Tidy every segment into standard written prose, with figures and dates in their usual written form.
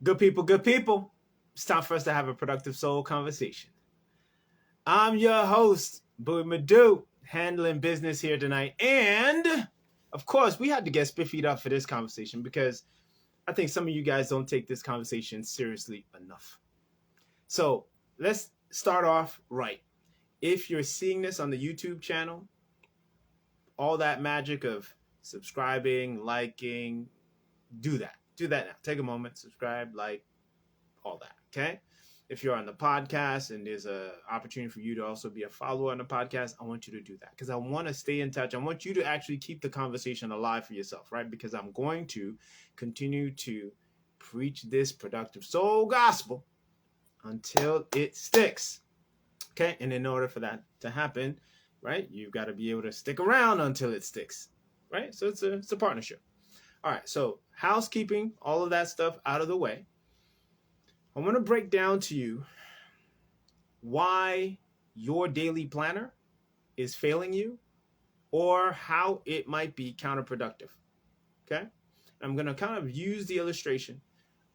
Good people. It's time for us to have a productive soul conversation. I'm your host, Buihemadu, handling business here tonight. And, of course, we had to get spiffied up for this conversation because I think some of you guys don't take this conversation seriously enough. So let's start off right. If you're seeing this on the YouTube channel, all that magic of subscribing, liking, do that. Do that now. Take a moment, subscribe, like, all that, okay? If you're on the podcast and there's an opportunity for you to also be a follower on the podcast, I want you to do that because I want to stay in touch. I want you to actually keep the conversation alive for yourself, right? Because I'm going to continue to preach this productive soul gospel until it sticks, okay? And in order for that to happen, right, you've got to be able to stick around until it sticks, right? So it's a partnership. All right, so housekeeping, all of that stuff out of the way. I want to break down to you why your daily planner is failing you or how it might be counterproductive, okay? I'm going to kind of use the illustration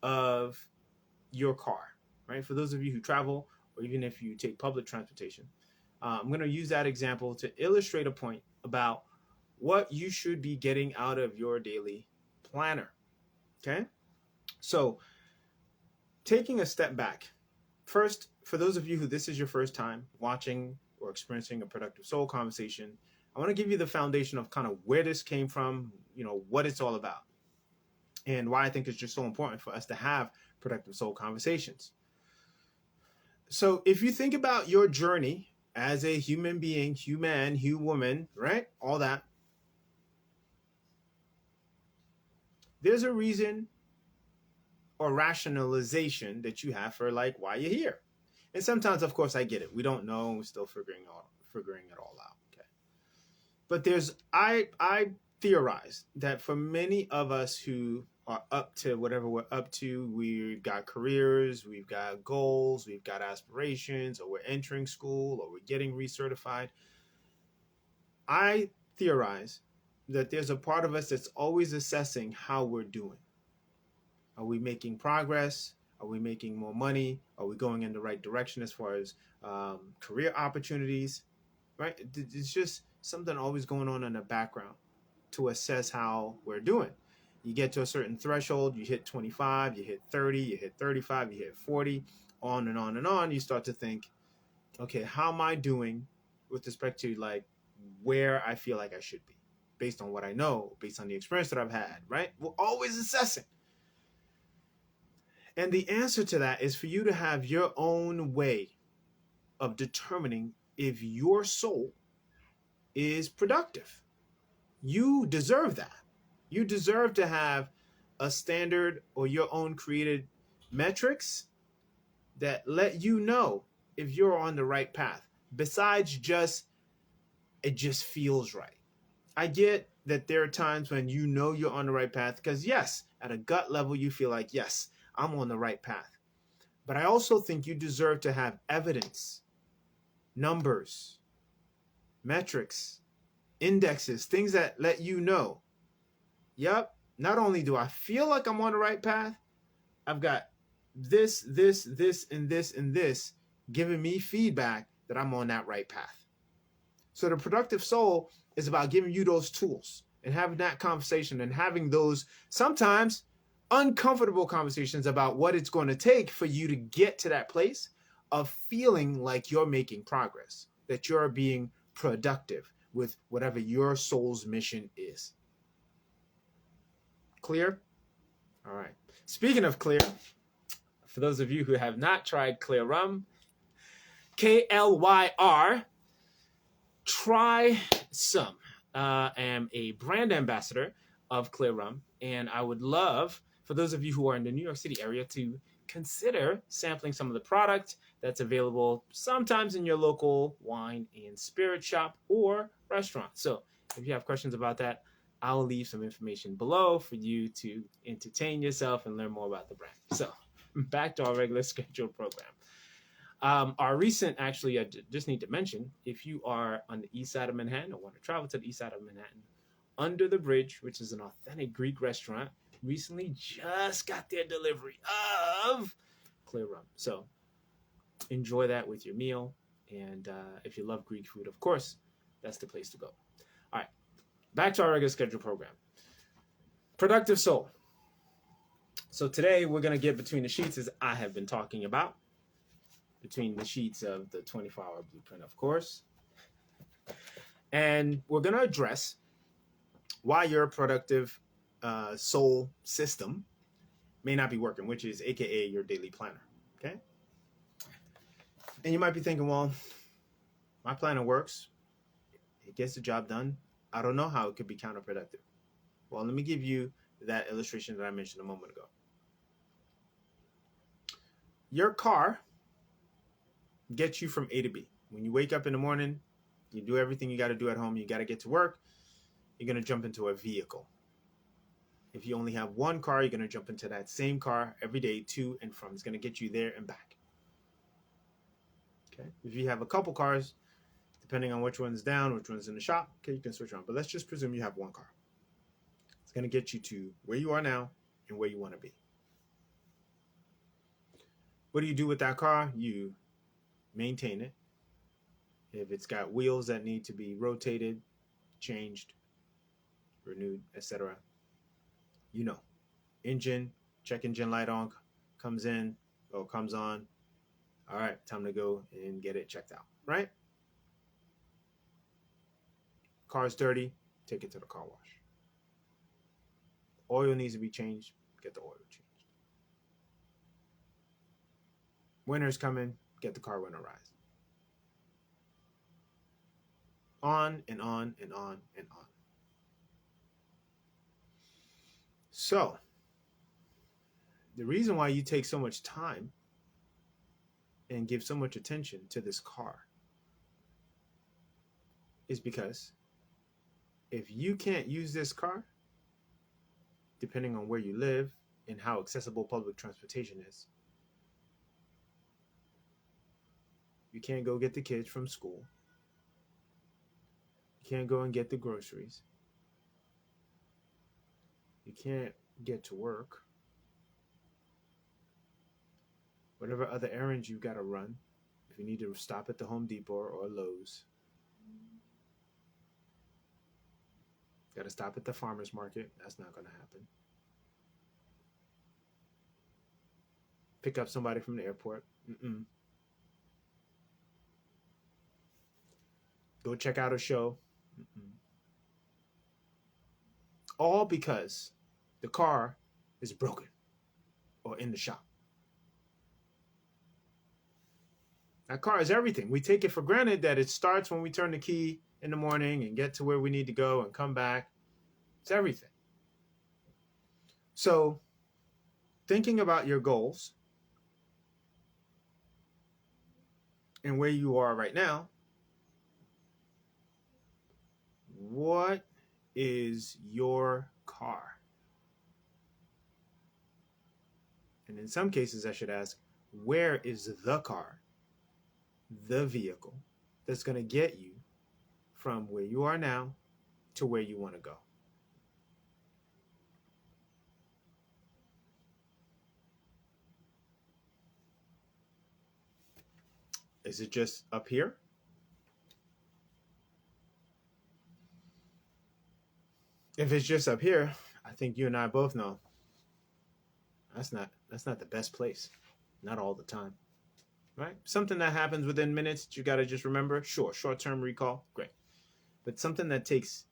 of your car, right? For those of you who travel or even if you take public transportation, I'm going to use that example to illustrate a point about what you should be getting out of your daily planner, okay? So taking a step back, first, for those of you who this is your first time watching or experiencing a productive soul conversation, I want to give you the foundation of kind of where this came from, what it's all about, and why I think it's just so important for us to have productive soul conversations. So if you think about your journey as a human being, human, woman, right? All that. There's a reason or rationalization that you have for like why you're here. And sometimes, of course, I get it. We don't know. We're still figuring it all out. Okay. But I theorize that for many of us who are up to whatever we're up to, we've got careers, we've got goals, we've got aspirations, or we're entering school, or we're getting recertified. I theorize that there's a part of us that's always assessing how we're doing. Are we making progress? Are we making more money? Are we going in the right direction as far as career opportunities? Right? It's just something always going on in the background to assess how we're doing. You get to a certain threshold, you hit 25, you hit 30, you hit 35, you hit 40, on and on and on. You start to think, okay, how am I doing with respect to like where I feel like I should be based on what I know, based on the experience that I've had, right? We're always assessing. And the answer to that is for you to have your own way of determining if your soul is productive. You deserve that. You deserve to have a standard or your own created metrics that let you know if you're on the right path, besides it just feels right. I get that there are times when you know you're on the right path because, yes, at a gut level, you feel like, yes, I'm on the right path. But I also think you deserve to have evidence, numbers, metrics, indexes, things that let you know, yep, not only do I feel like I'm on the right path, I've got this, and this giving me feedback that I'm on that right path. So the productive soul is about giving you those tools and having that conversation and having those sometimes uncomfortable conversations about what it's going to take for you to get to that place of feeling like you're making progress, that you're being productive with whatever your soul's mission is. Clear? All right. Speaking of clear, for those of you who have not tried Clear Rum, KLYR, try some. I am a brand ambassador of Clear Rum, and I would love for those of you who are in the New York City area to consider sampling some of the product that's available sometimes in your local wine and spirit shop or restaurant. So if you have questions about that, I'll leave some information below for you to entertain yourself and learn more about the brand. So back to our regular scheduled program. Our recent, actually, I just need to mention, if you are on the east side of Manhattan or want to travel to the east side of Manhattan, Under the Bridge, which is an authentic Greek restaurant, recently just got their delivery of clear rum. So enjoy that with your meal. And if you love Greek food, of course, that's the place to go. All right, back to our regular schedule program. Productive soul. So today we're going to get between the sheets, as I have been talking about, between the sheets of the 24-hour blueprint, of course. And we're going to address why your productive soul system may not be working, which is AKA your daily planner. Okay. And you might be thinking, well, my planner works. It gets the job done. I don't know how it could be counterproductive. Well, let me give you that illustration that I mentioned a moment ago. Your car gets you from A to B. When you wake up in the morning, you do everything you got to do at home. You got to get to work. You're going to jump into a vehicle. If you only have one car, you're going to jump into that same car every day to and from. It's going to get you there and back. Okay. If you have a couple cars, depending on which one's down, which one's in the shop, okay, you can switch around. But let's just presume you have one car. It's going to get you to where you are now and where you want to be. What do you do with that car? You maintain it. If it's got wheels that need to be rotated, changed, renewed, etc., you know, engine, check engine light on, comes in or comes on. All right, time to go and get it checked out, right? Car's dirty, take it to the car wash. Oil needs to be changed, get the oil changed. Winter's coming, get the car winterized. On and on and on and on. So, the reason why you take so much time and give so much attention to this car is because if you can't use this car, depending on where you live and how accessible public transportation is, you can't go get the kids from school. You can't go and get the groceries. You can't get to work. Whatever other errands you got to run, if you need to stop at the Home Depot or Lowe's, got to stop at the farmer's market, that's not going to happen. Pick up somebody from the airport. Go check out a show. All because the car is broken or in the shop. That car is everything. We take it for granted that it starts when we turn the key in the morning and get to where we need to go and come back. It's everything. So, thinking about your goals and where you are right now, what is your car? And in some cases, I should ask, where is the car, the vehicle that's going to get you from where you are now to where you want to go? Is it just up here? If it's just up here, I think you and I both know that's not the best place. Not all the time. Right? Something that happens within minutes that you got to just remember. Sure, short-term recall, great. But something that takes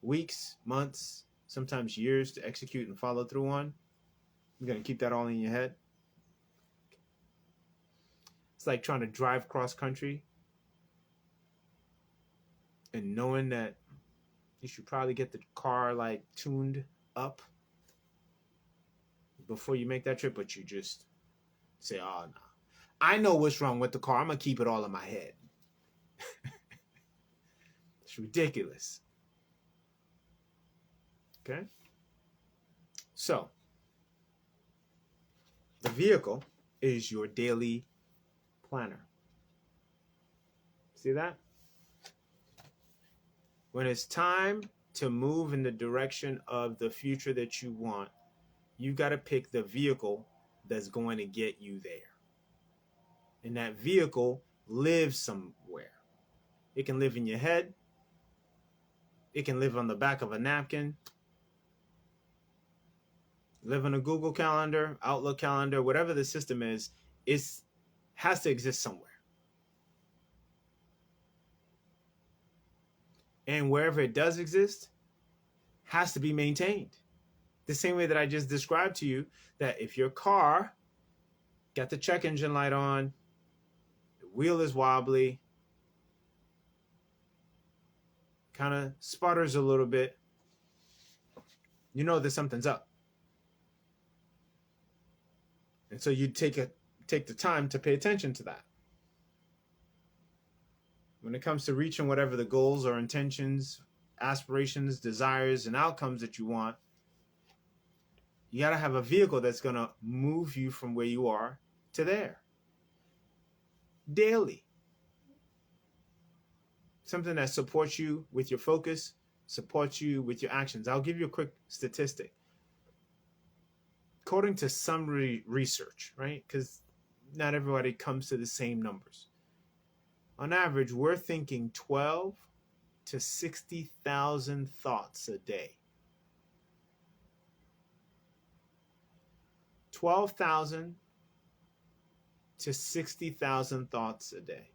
weeks, months, sometimes years to execute and follow through on, you're going to keep that all in your head. It's like trying to drive cross country and knowing that you should probably get the car like tuned up before you make that trip, but you just say, oh, no. I know what's wrong with the car. I'm going to keep it all in my head. It's ridiculous. Okay? So, the vehicle is your daily planner. See that? When it's time to move in the direction of the future that you want, you got to pick the vehicle that's going to get you there. And that vehicle lives somewhere. It can live in your head. It can live on the back of a napkin. Live on a Google Calendar, Outlook calendar, whatever the system is, it has to exist somewhere. And wherever it does exist, has to be maintained. The same way that I just described to you, that if your car got the check engine light on, the wheel is wobbly, kind of sputters a little bit, you know that something's up. And so you take the time to pay attention to that. When it comes to reaching whatever the goals or intentions, aspirations, desires, and outcomes that you want, you got to have a vehicle that's going to move you from where you are to there. Daily. Something that supports you with your focus, supports you with your actions. I'll give you a quick statistic. According to some research, right? Because not everybody comes to the same numbers. On average, we're thinking 12 to 60,000 thoughts a day. 12,000 to 60,000 thoughts a day.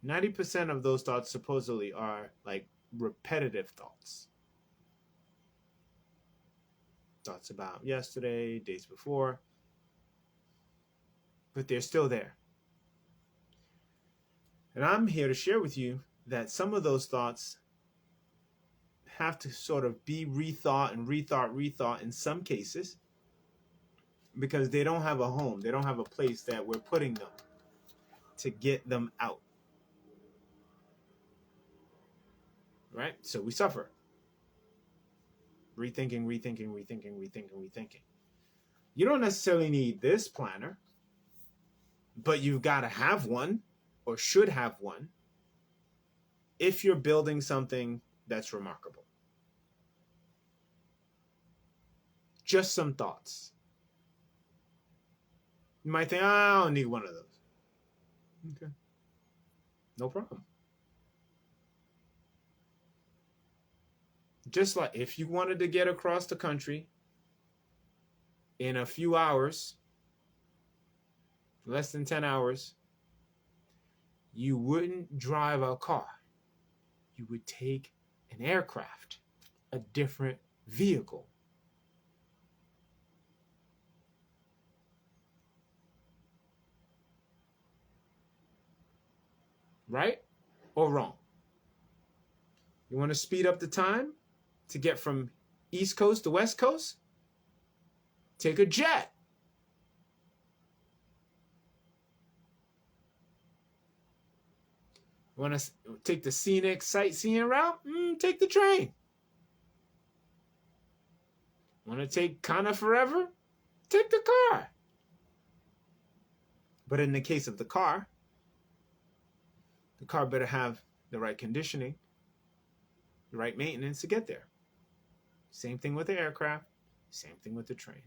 90% of those thoughts supposedly are like repetitive thoughts. Thoughts about yesterday, days before. But they're still there. And I'm here to share with you that some of those thoughts have to sort of be rethought and rethought in some cases, because they don't have a home. They don't have a place that we're putting them to get them out. Right? So we suffer. Rethinking. You don't necessarily need this planner, but you've got to have one, or should have one, if you're building something that's remarkable. Just some thoughts. You might think, I don't need one of those. Okay. No problem. Just like if you wanted to get across the country in a few hours, less than 10 hours, you wouldn't drive a car. You would take an aircraft, a different vehicle. Right or wrong? You want to speed up the time to get from East Coast to West Coast? Take a jet. Want to take the scenic sightseeing route? Take the train. Want to take kind of forever? Take the car. But in the case of the car better have the right conditioning, the right maintenance to get there. Same thing with the aircraft, same thing with the train.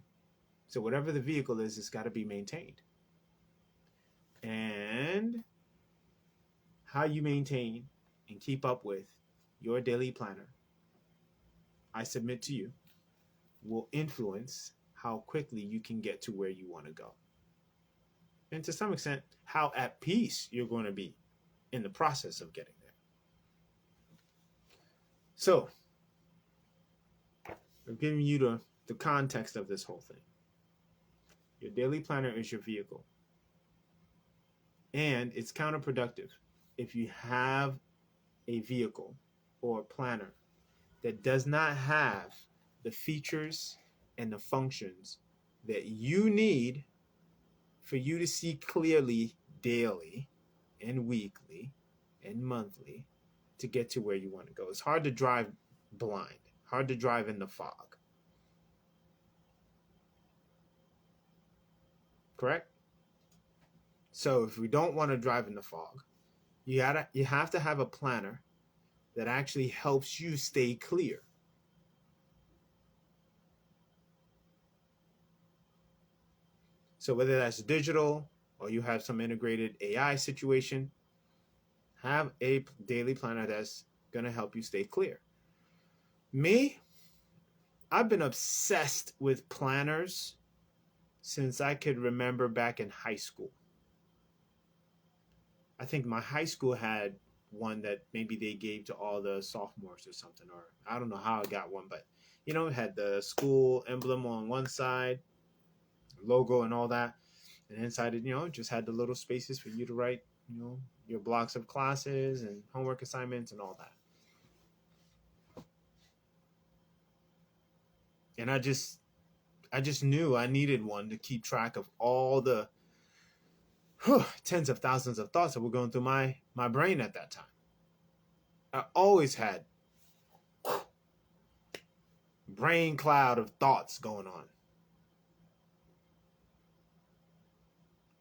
So whatever the vehicle is, it's got to be maintained. And how you maintain and keep up with your daily planner, I submit to you, will influence how quickly you can get to where you want to go. And to some extent, how at peace you're going to be in the process of getting there. So, I'm giving you the context of this whole thing. Your daily planner is your vehicle. And it's counterproductive if you have a vehicle or a planner that does not have the features and the functions that you need for you to see clearly daily and weekly and monthly to get to where you want to go. It's hard to drive blind, hard to drive in the fog. Correct? So if we don't want to drive in the fog, you have to have a planner that actually helps you stay clear. So whether that's digital or you have some integrated AI situation, have a daily planner that's going to help you stay clear. Me, I've been obsessed with planners since I could remember back in high school. I think my high school had one that maybe they gave to all the sophomores or something, or I don't know how I got one, but it had the school emblem on one side, logo and all that. And inside it, just had the little spaces for you to write, your blocks of classes and homework assignments and all that. And I just knew I needed one to keep track of all the tens of thousands of thoughts that were going through my brain at that time. I always had brain cloud of thoughts going on.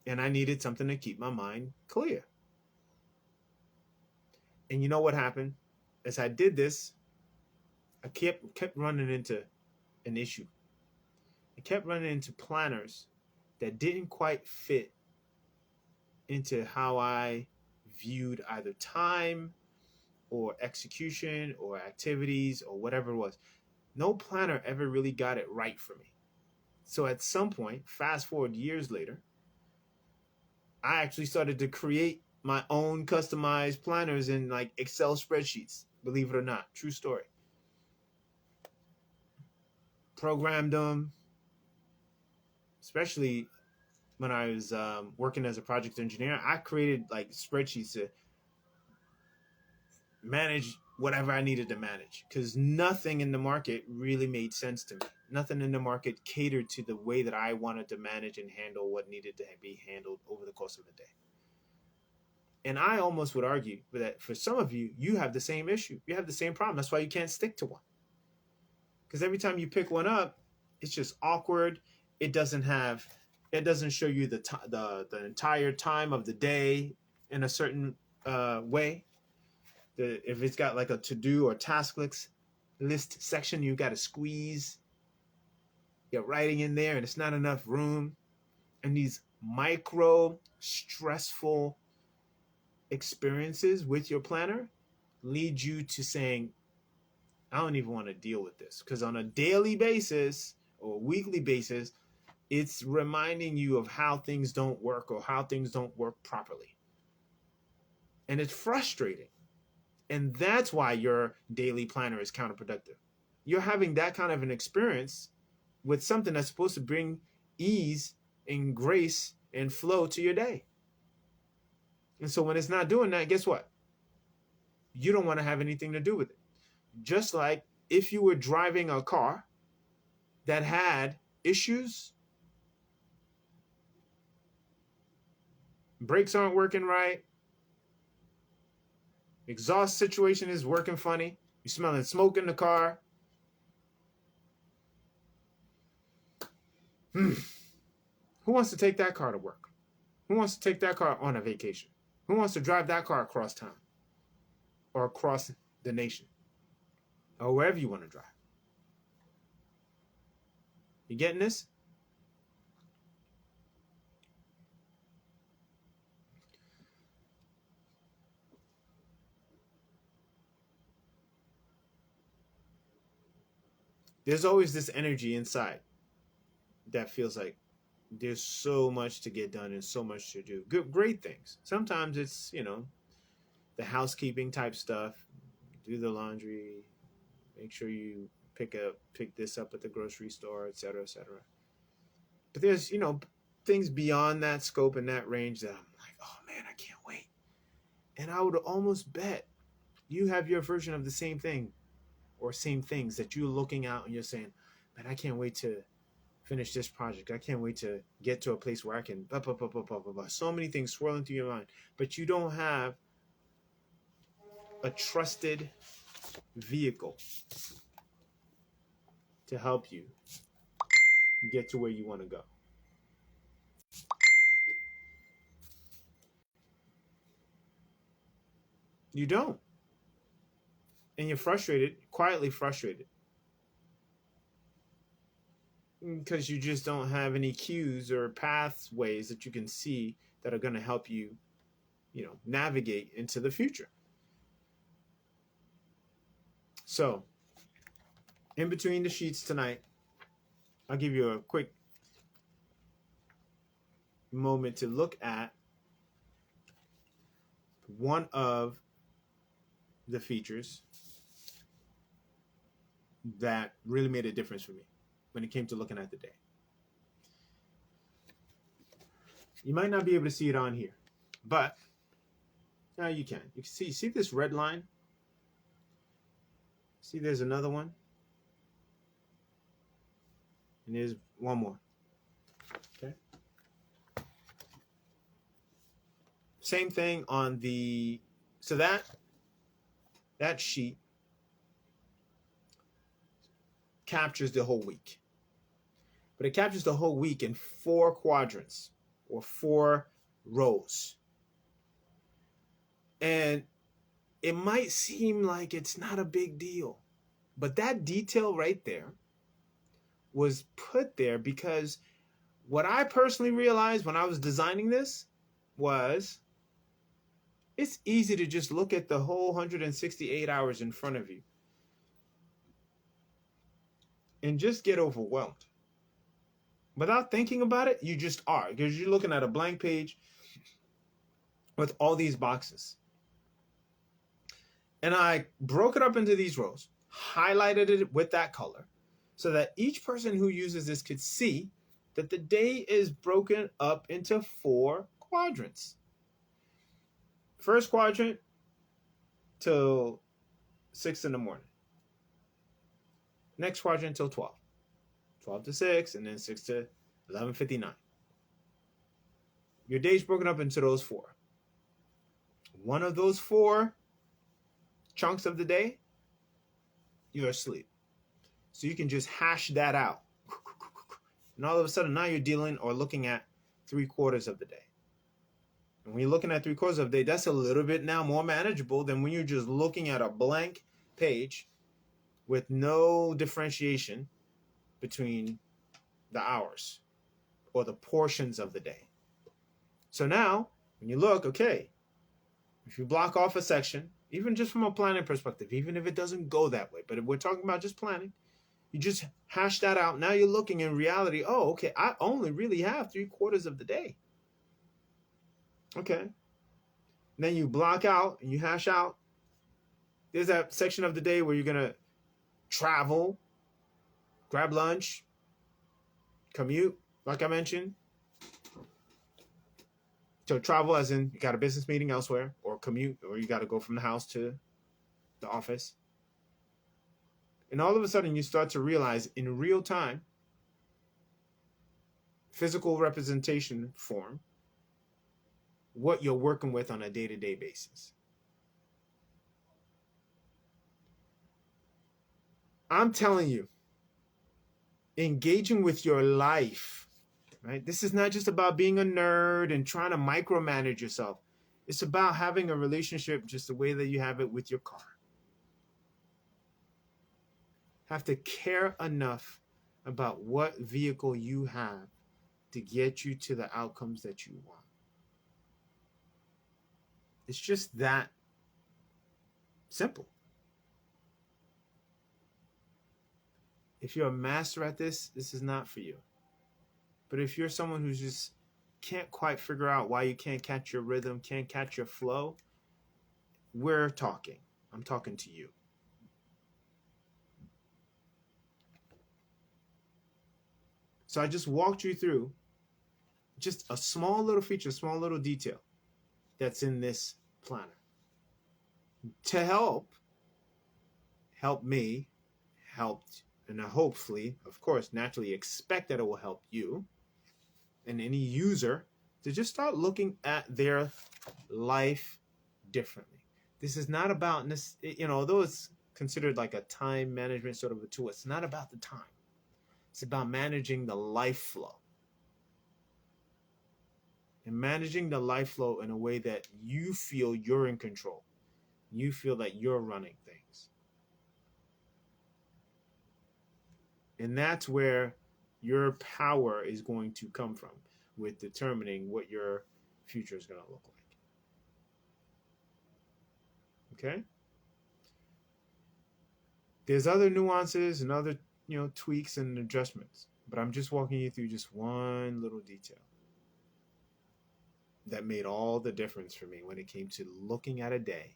And I needed something to keep my mind clear. And you know what happened? As I did this, I kept running into an issue. I kept running into planners that didn't quite fit into how I viewed either time or execution or activities or whatever it was. No planner ever really got it right for me. So at some point, fast forward years later, I actually started to create my own customized planners in like Excel spreadsheets, believe it or not. True story. Programmed them, especially when I was working as a project engineer. I created like spreadsheets to manage whatever I needed to manage, because nothing in the market really made sense to me. Nothing in the market catered to the way that I wanted to manage and handle what needed to be handled over the course of the day. And I almost would argue that for some of you, you have the same issue. You have the same problem. That's why you can't stick to one. Because every time you pick one up, it's just awkward. It doesn't show you the entire time of the day in a certain way. If it's got like a to-do or task list section, you got to squeeze your writing in there, and it's not enough room. And these micro stressful experiences with your planner lead you to saying, I don't even want to deal with this, because on a daily basis or weekly basis, it's reminding you of how things don't work or how things don't work properly. And it's frustrating. And that's why your daily planner is counterproductive. You're having that kind of an experience with something that's supposed to bring ease and grace and flow to your day. And so when it's not doing that, guess what? You don't want to have anything to do with it. Just like if you were driving a car that had issues, brakes aren't working right, exhaust situation is working funny, you're smelling smoke in the car. Who wants to take that car to work? Who wants to take that car on a vacation? Who wants to drive that car across town or across the nation or wherever you want to drive? You getting this? There's always this energy inside that feels like there's so much to get done and so much to do. Great things. Sometimes it's, the housekeeping type stuff. Do the laundry, make sure you pick this up at the grocery store, et cetera, et cetera. But there's, things beyond that scope and that range that I'm like, oh man, I can't wait. And I would almost bet you have your version of the same thing or same things that you're looking out and you're saying, man, I can't wait to finish this project. I can't wait to get to a place where I can blah, blah, blah, blah, blah, blah, blah. So many things swirling through your mind, but you don't have a trusted vehicle to help you get to where you want to go. You don't. And you're frustrated, quietly frustrated. because you just don't have any cues or pathways that you can see that are going to help you, navigate into the future. So, in between the sheets tonight, I'll give you a quick moment to look at one of the features that really made a difference for me when it came to looking at the day. You might not be able to see it on here, but now you can. You can see this red line? See, there's another one. And there's one more. Okay. Same thing on the, so that sheet captures the whole week. But it captures the whole week in 4 quadrants or 4 rows. And it might seem like it's not a big deal, but that detail right there was put there because what I personally realized when I was designing this was it's easy to just look at the whole 168 hours in front of you and just get overwhelmed. Without thinking about it, you just are, because you're looking at a blank page with all these boxes. And I broke it up into these rows, highlighted it with that color, so that each person who uses this could see that the day is broken up into 4 quadrants. First quadrant till 6 in the morning. Next quadrant till 12. 12 to 6, and then 6 to 11:59. Your day's broken up into those 4. One of those 4 chunks of the day, you're asleep. So you can just hash that out. And all of a sudden, now you're dealing or looking at 3/4 of the day. And when you're looking at 3/4 of the day, that's a little bit now more manageable than when you're just looking at a blank page with no differentiation between the hours or the portions of the day. So now, when you look, okay, if you block off a section, even just from a planning perspective, even if it doesn't go that way, but if we're talking about just planning, you just hash that out. Now you're looking in reality, oh, okay, I only really have 3/4 of the day. Okay. And then you block out and you hash out. There's that section of the day where you're going to travel, grab lunch, commute, like I mentioned. So travel as in you got a business meeting elsewhere, or commute, or you got to go from the house to the office. And all of a sudden you start to realize in real time, physical representation form, what you're working with on a day-to-day basis. I'm telling you, engaging with your life, right? This is not just about being a nerd and trying to micromanage yourself. It's about having a relationship just the way that you have it with your car. Have to care enough about what vehicle you have to get you to the outcomes that you want. It's just that simple. If you're a master at this, this is not for you. But if you're someone who just can't quite figure out why you can't catch your rhythm, can't catch your flow, we're talking. I'm talking to you. So I just walked you through just a small little feature, small little detail that's in this planner to help me, and I hopefully, of course, naturally expect that it will help you and any user to just start looking at their life differently. This is not about, although it's considered like a time management sort of a tool, it's not about the time. It's about managing the life flow. And managing the life flow in a way that you feel you're in control. You feel that you're running things. And that's where your power is going to come from with determining what your future is going to look like. Okay? There's other nuances and other, tweaks and adjustments, but I'm just walking you through just one little detail that made all the difference for me when it came to looking at a day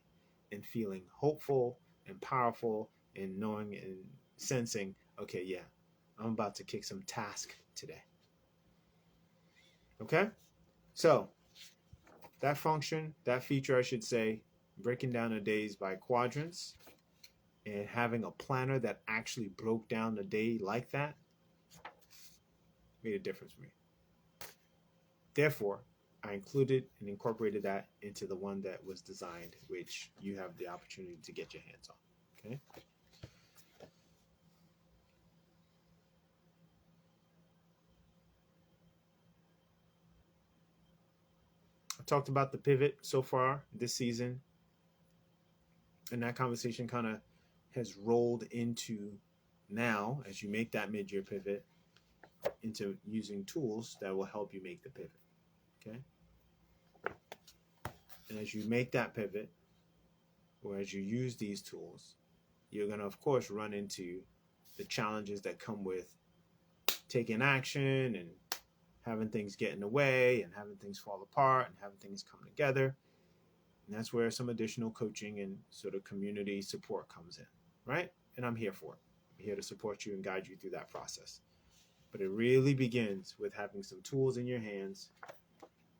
and feeling hopeful and powerful and knowing and sensing, okay, yeah, I'm about to kick some task today. Okay? So that function, that feature, I should say, breaking down the days by quadrants and having a planner that actually broke down the day like that made a difference for me. Therefore, I included and incorporated that into the one that was designed, which you have the opportunity to get your hands on. Okay? I talked about the pivot so far this season, and that conversation kind of has rolled into now, as you make that mid-year pivot, into using tools that will help you make the pivot. Okay? And as you make that pivot, or as you use these tools, you're going to, of course, run into the challenges that come with taking action and having things get in the way and having things fall apart and having things come together. And that's where some additional coaching and sort of community support comes in, right? And I'm here for it. I'm here to support you and guide you through that process. But it really begins with having some tools in your hands,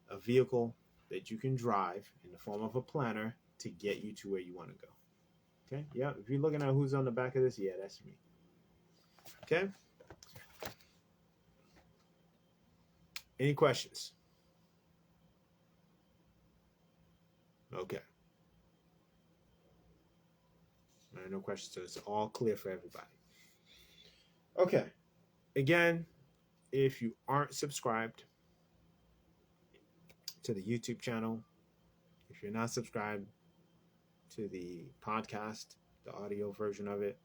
a vehicle that you can drive in the form of a planner to get you to where you want to go. Okay? Yeah, if you're looking at who's on the back of this, yeah, that's me. Okay? Any questions? Okay. All right, no questions. So it's all clear for everybody. Okay. Again, if you aren't subscribed to the YouTube channel, if you're not subscribed to the podcast, the audio version of it,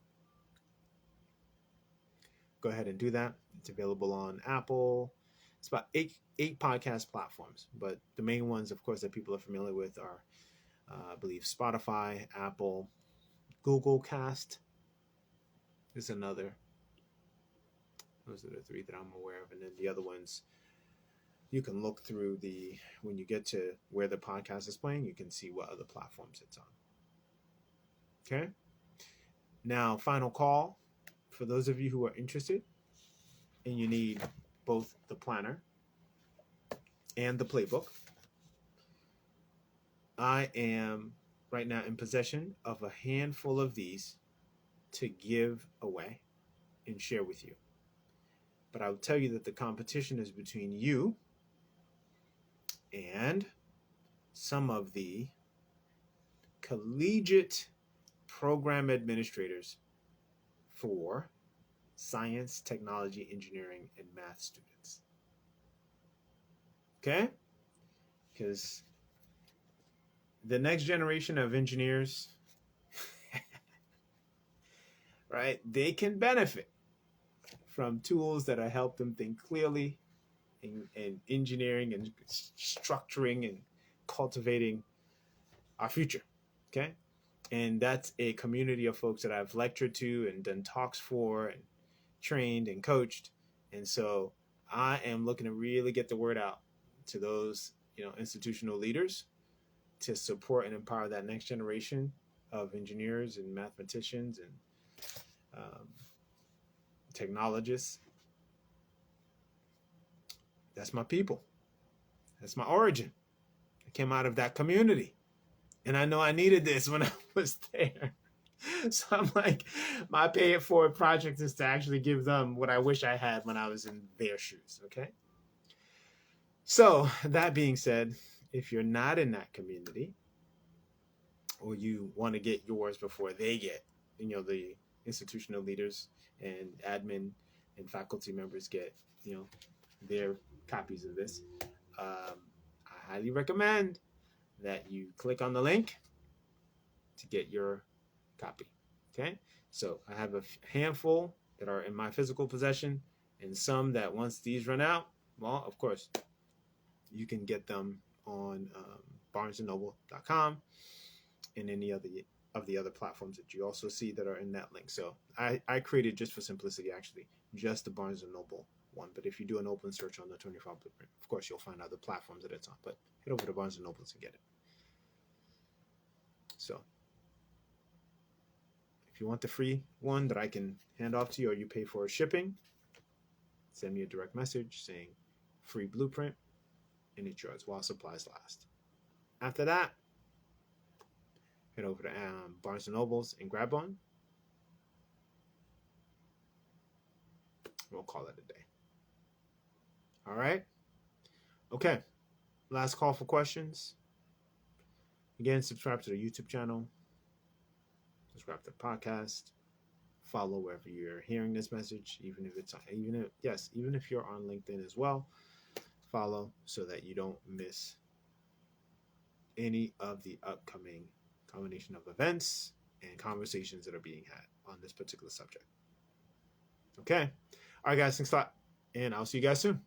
go ahead and do that. It's available on Apple. It's about eight podcast platforms, but the main ones, of course, that people are familiar with are, I believe, Spotify, Apple, Google Cast is another. Those are the three that I'm aware of, and then the other ones, you can look through when you get to where the podcast is playing, you can see what other platforms it's on. Okay? Now, final call for those of you who are interested and you need both the planner and the playbook. I am right now in possession of a handful of these to give away and share with you. But I'll tell you that the competition is between you and some of the collegiate program administrators for science, technology, engineering, and math students. Okay? Because the next generation of engineers, right, they can benefit from tools that help them think clearly in engineering and structuring and cultivating our future. Okay? And that's a community of folks that I've lectured to and done talks for and trained and coached. And so I am looking to really get the word out to those, institutional leaders to support and empower that next generation of engineers and mathematicians and technologists. That's my people. That's my origin. I came out of that community. And I know I needed this when I was there. So I'm like, my pay it forward project is to actually give them what I wish I had when I was in their shoes, okay? So that being said, if you're not in that community, or you want to get yours before they get, the institutional leaders and admin and faculty members get, their copies of this, I highly recommend that you click on the link to get your copy. Okay, so I have a handful that are in my physical possession, And some that once these run out, well, of course, you can get them on barnesandnoble.com and any of the other platforms that you also see that are in that link. So I created, just for simplicity, actually, just the Barnes & Noble one. But if you do an open search on the 25 Blueprint, of course, you'll find other platforms that it's on. But head over to Barnes & Noble to get it. So if you want the free one that I can hand off to you, or you pay for shipping, send me a direct message saying free blueprint, and it's yours while supplies last. After that, head over to Barnes & Noble's and grab one. We'll call it a day. All right? Okay. Last call for questions. Again, subscribe to the YouTube channel. Subscribe to the podcast. Follow wherever you're hearing this message, even if you're on LinkedIn as well. Follow so that you don't miss any of the upcoming combination of events and conversations that are being had on this particular subject. Okay. All right, guys. Thanks a lot. And I'll see you guys soon.